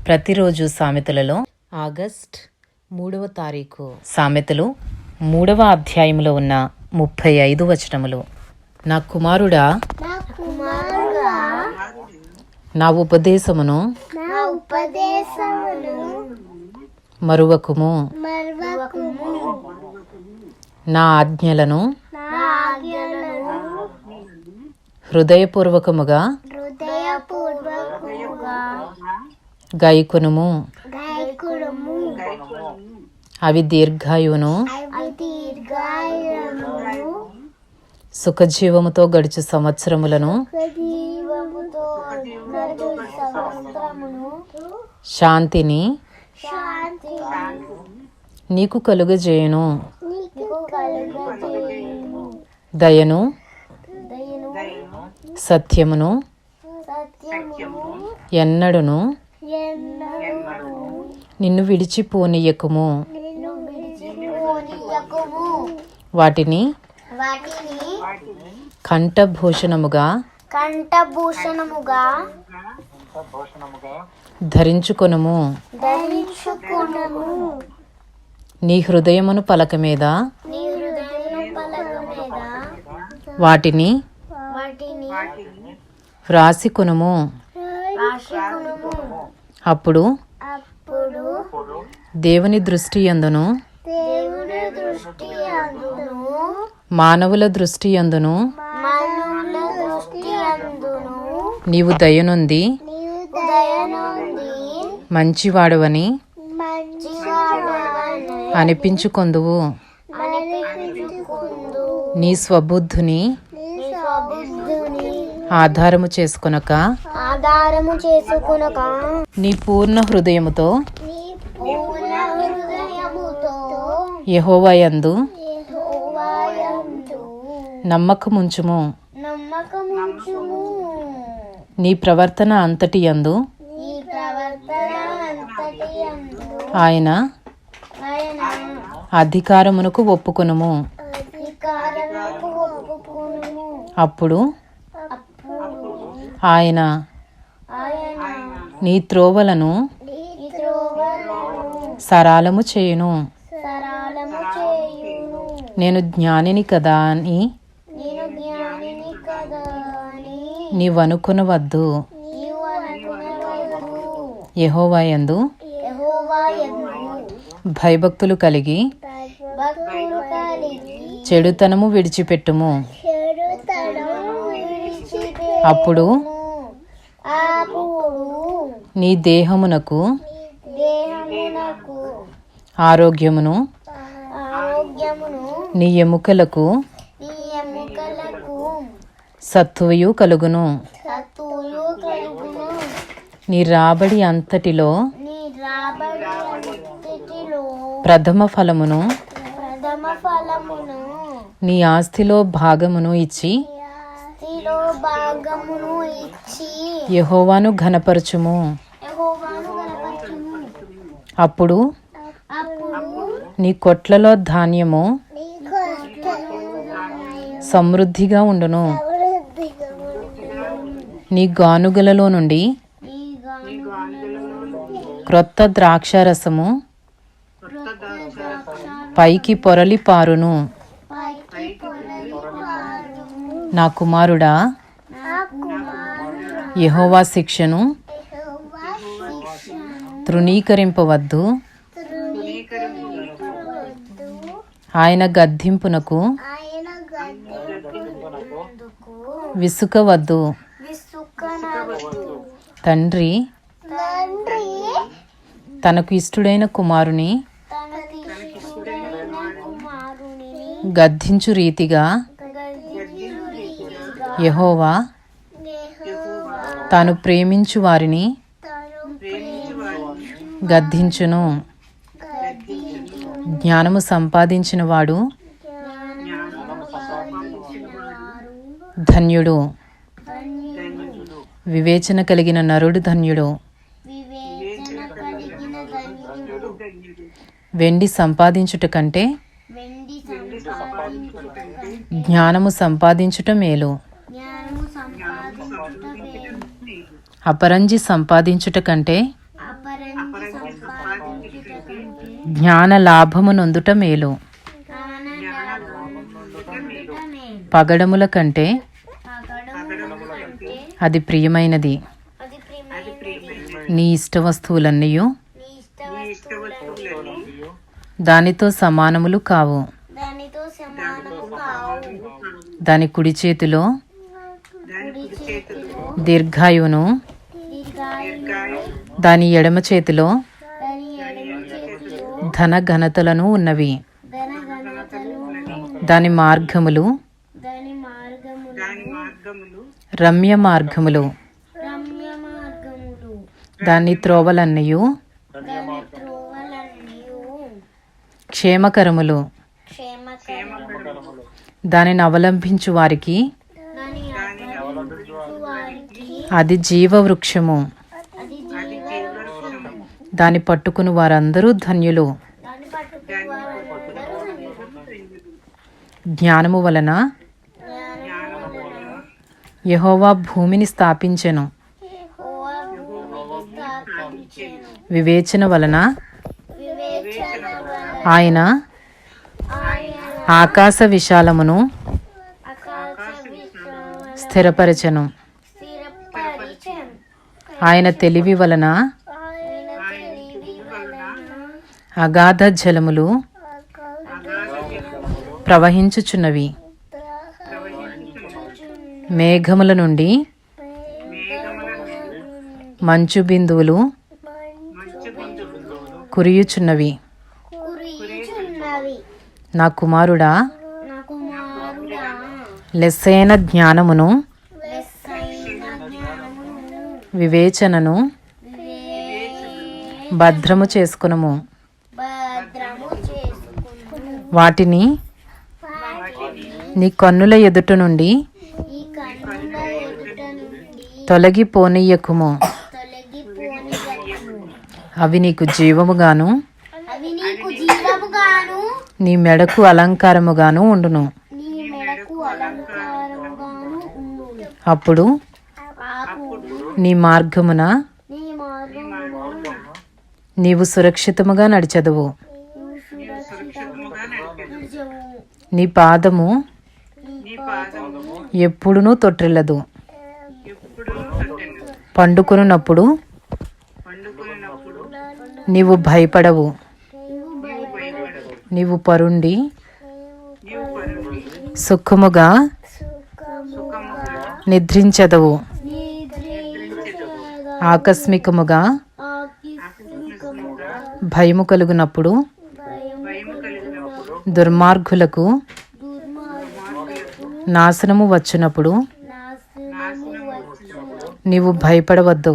ప్రతిరోజు సామెతలలో ఆగస్ట్ 3వ తారీఖు సామెతలు 3వ అధ్యాయంలో ఉన్న 35 వచనములు. నా కుమారుడా, నా ఉపదేశమును మరువకుము, నా ఆజ్ఞలను హృదయపూర్వకముగా గైకొనుము. అవి దీర్ఘాయువును సుఖజీవముతో గడుచు సంవత్సరములను శాంతిని నీకు కలుగజేయును. దయను సత్యమును ఎన్నడును నిన్ను విడిచిపోనీయకుము. వాటిని కంఠభూషణముగా ధరించుకొనుము. నీ హృదయమును పలక మీద వాటిని వ్రాసికొనుము. అప్పుడు దేవుని దృష్టి యందును మానవుల దృష్టి యందును నీవు దయనుంది మంచివాడవని అనిపించుకొందువు. నీ స్వబుద్ధుని ఆధారము చేసుకొనక నీ పూర్ణ హృదయముతో యెహోవా యందు నమ్మకముంచుము. నీ ప్రవర్తన అంతటి యందు ఆయన అధికారమునకు ఒప్పుకొనుము. అప్పుడు ఆయన నీ త్రోవలను సరళము చేయును. నేను జ్ఞానిని కదా అని నీవనుకొనవద్దు. యెహోవా యందు భయభక్తులు కలిగి చెడుతనము విడిచిపెట్టుము. అప్పుడు నీ దేహమునకు ఆరోగ్యమును నీ ఎముకలకు సత్తువయు కలుగును. నీ రాబడి అంతటిలో ప్రథమ ఫలమును నీ ఆస్తిలో భాగమును ఇచ్చి యెహోవాను ఘనపరచుము. అప్పుడు నీ కొట్లలో ధాన్యము సమృద్ధిగా ఉండును. నీ గానుగలలో నుండి క్రొత్త ద్రాక్షారసము పైకి పొరలి పారును. నా కుమారుడా, యెహోవా శిక్షను తృణీకరింపవద్దు. ఆయన గద్దింపునకు విసుకవద్దు. తండ్రి తనకు ఇష్టుడైన కుమారుని గద్దించు రీతిగా యెహోవా తాను ప్రేమించు వారిని గద్దించును. జ్ఞానము సంపాదించిన వాడు ధన్యుడు. వివేచన కలిగిన నరుడు ధన్యుడు. వెండి సంపాదించుట కంటే జ్ఞానము సంపాదించుట మేలు. అపరంజి సంపాదించుట కంటే జ్ఞాన లాభము నొందుట మేలు. పగడముల కంటే అది ప్రియమైనది. నీ ఇష్ట వస్తువులన్నీ దానితో సమానములు కావు. దాని కుడి చేతిలో దీర్ఘాయువును, దాని ఎడమ చేతిలో ధన ఘనతలను ఉన్నవి. దాని మార్గములు రమ్య మార్గములు. దాని త్రోవలన్నయు క్షేమకరములు. దానిని అవలంబించు వారికి అది జీవవృక్షము. దాని పట్టుకుని వారందరూ ధన్యులు. జ్ఞానము వలన యెహోవా భూమిని స్థాపించెను. వివేచన వలన ఆయన ఆకాశ విశాలమును స్థిరపరచెను. ఆయన తెలివి వలన అగాధ జలములు ప్రవహించుచున్నవి. మేఘముల నుండి మంచు బిందువులు కురియుచున్నవి. నా కుమారుడా, లెస్సైన జ్ఞానమును వివేచనను భద్రము చేసుకునము. వాటిని నీ కన్నుల ఎదుట నుండి తొలగిపోనీయకుము. అవి నీకు జీవముగాను నీ మెడకు అలంకారముగాను ఉండును. అప్పుడు నీ మార్గమున నీవు సురక్షితముగా నడిచెదవు. నీ పాదము ఎప్పుడునూ తొట్టిల్లదు. పండుకొనున్నప్పుడు నీవు భయపడవు. నీవు పరుండి సుఖముగా నిద్రించెదవు. ఆకస్మికముగా భయము కలుగునప్పుడు దుర్మార్గులకు నాశనము వచ్చినప్పుడు నీవు భయపడవద్దు.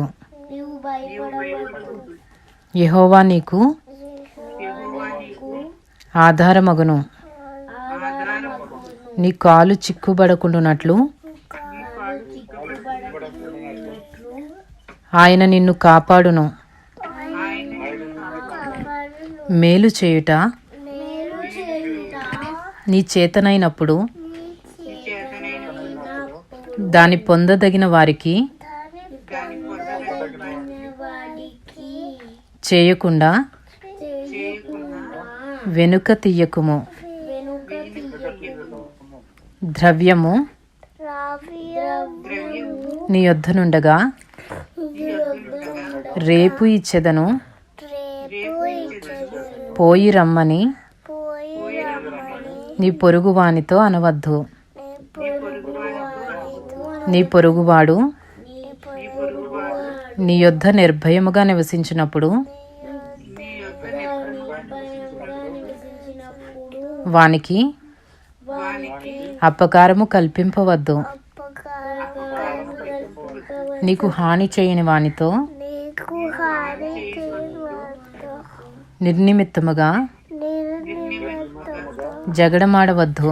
యెహోవా నీకు ఆధారమగును. నీ కాలు చిక్కుబడకుండునట్లు ఆయన నిన్ను కాపాడును. మేలు చేయుట నీ చేతనైనప్పుడు దాని పొందదగిన వారికి చేయకుండా వెనుక తీయకుము. ద్రవ్యము నీ యొద్దనుండగా రేపు ఇచ్చెదను, పోయి రమ్మని నీ పొరుగువానితో అనవద్దు. నీ పొరుగువాడు నీ యొద్ద నిర్భయముగా నివసించినప్పుడు వానికి అపకారము కల్పింపవద్దు. నీకు హాని చేయని వానితో నిర్నిమిత్తముగా జగడమాడవద్దు.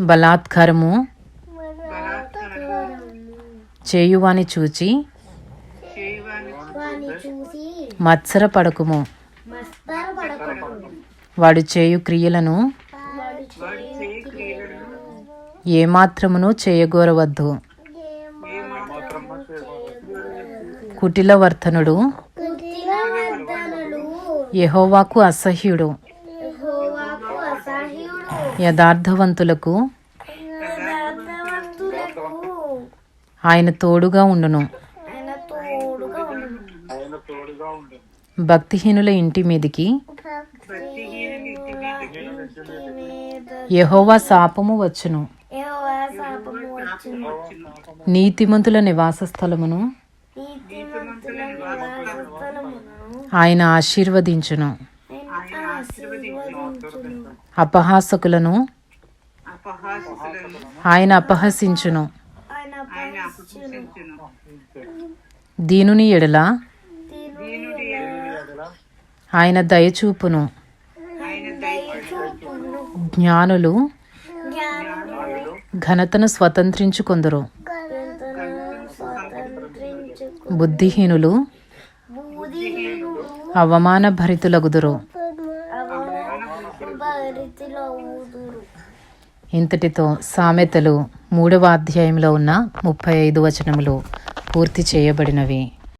బలాత్కారము చేయువాని చూచి మత్సరపడకుము. వాడు చేయు క్రియలను ఏమాత్రమును చేయగోరవద్దు. కుటిలవర్తనుడు యెహోవాకు అసహ్యుడు. యెహోవాకు అసహ్యుడు. యథార్థవంతులకు యథార్థవంతులకు ఆయన తోడుగా ఉండును. ఆయన తోడుగా ఉండును. భక్తిహీనుల ఇంటి మీదికి భక్తిహీనుల ఇంటి మీద యెహోవా శాపము వచ్చును. యెహోవా శాపము వచ్చును. నీతిమంతుల నివాస స్థలమును నీతిమంతుల నివాస స్థలమును ఆయన ఆశీర్వదించును. ఆయన ఆశీర్వదించును. అపహాసకులను ఆయన అపహసించును. ఆయన అపహసించును. దీనుని ఎడల దీనుని ఎడల ఆయన దయచూపును. ఆయన దయచూపును. జ్ఞానులు జ్ఞానులు ఘనతను స్వతంత్రించుకొందురు. ఘనతను స్వతంత్రించుకు. బుద్ధిహీనులు బుద్ధిహీనులు అవమాన భరితులగుదురు. భరితిలో ఊదురు. ఇంతటితో సామెతలు 3వ అధ్యాయంలో ఉన్న 35 వచనములు పూర్తి చేయబడినవి.